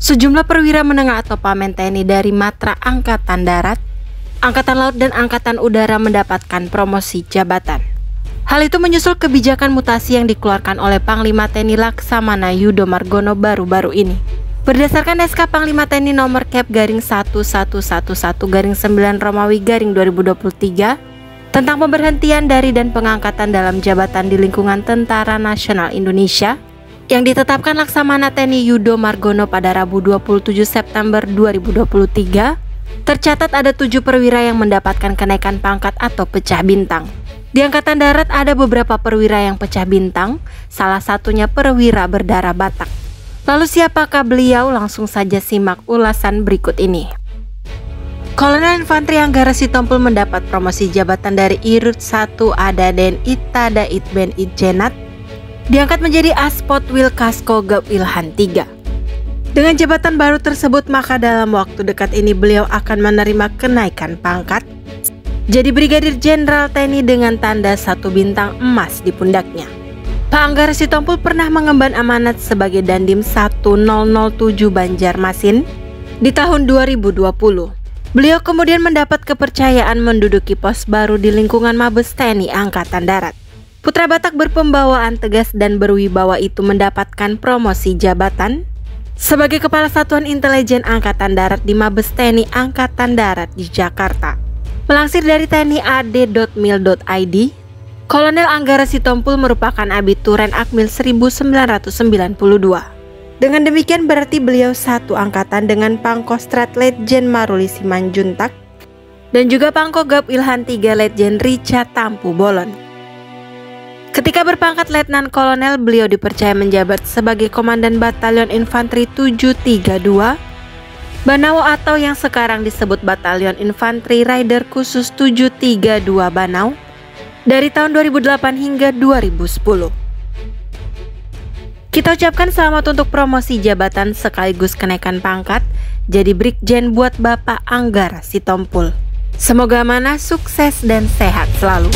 Sejumlah perwira menengah atau pamen TNI dari Matra Angkatan Darat, Angkatan Laut, dan Angkatan Udara mendapatkan promosi jabatan. Hal itu menyusul kebijakan mutasi yang dikeluarkan oleh Panglima TNI Laksamana Yudo Margono baru-baru ini. Berdasarkan SK Panglima TNI nomor Kep/1111/9 Romawi/2023 tentang pemberhentian dari dan pengangkatan dalam jabatan di lingkungan Tentara Nasional Indonesia yang ditetapkan Laksamana TNI Yudo Margono pada Rabu 27 September 2023, tercatat ada 7 perwira yang mendapatkan kenaikan pangkat atau pecah bintang. Di Angkatan Darat ada beberapa perwira yang pecah bintang, salah satunya perwira berdarah Batak. Lalu siapakah beliau? Langsung saja simak ulasan berikut ini. Kolonel Infanteri Anggara Sitompul mendapat promosi jabatan dari Irut 1 Adaden Itada Itben Itjenat, diangkat menjadi Aspot Wilkasko Gapilhan 3. Dengan jabatan baru tersebut, maka dalam waktu dekat ini beliau akan menerima kenaikan pangkat jadi Brigadir Jenderal TNI dengan tanda 1 bintang emas di pundaknya. Pak Anggara Sitompul pernah mengemban amanat sebagai Dandim 1007 Banjarmasin di tahun 2020. Beliau kemudian mendapat kepercayaan menduduki pos baru di lingkungan Mabes TNI Angkatan Darat. Putra Batak berpembawaan tegas dan berwibawa itu mendapatkan promosi jabatan sebagai Kepala Satuan Intelijen Angkatan Darat di Mabes TNI Angkatan Darat di Jakarta. Melansir dari tni.ad.mil.id, Kolonel Anggara Sitompul merupakan abituren Akmil 1992. Dengan demikian berarti beliau satu angkatan dengan Pangkostrat Letjen Maruli Simanjuntak dan juga Pangkogap Ilhan 3 Letjen Richa Tampu Bolon. Ketika berpangkat Letnan Kolonel, beliau dipercaya menjabat sebagai Komandan Batalion Infanteri 732 Banau atau yang sekarang disebut Batalion Infanteri Rider Khusus 732 Banau dari tahun 2008 hingga 2010. Kita ucapkan selamat untuk promosi jabatan sekaligus kenaikan pangkat jadi Brigjen buat Bapak Anggara Sitompul. Semoga amanah, sukses, dan sehat selalu.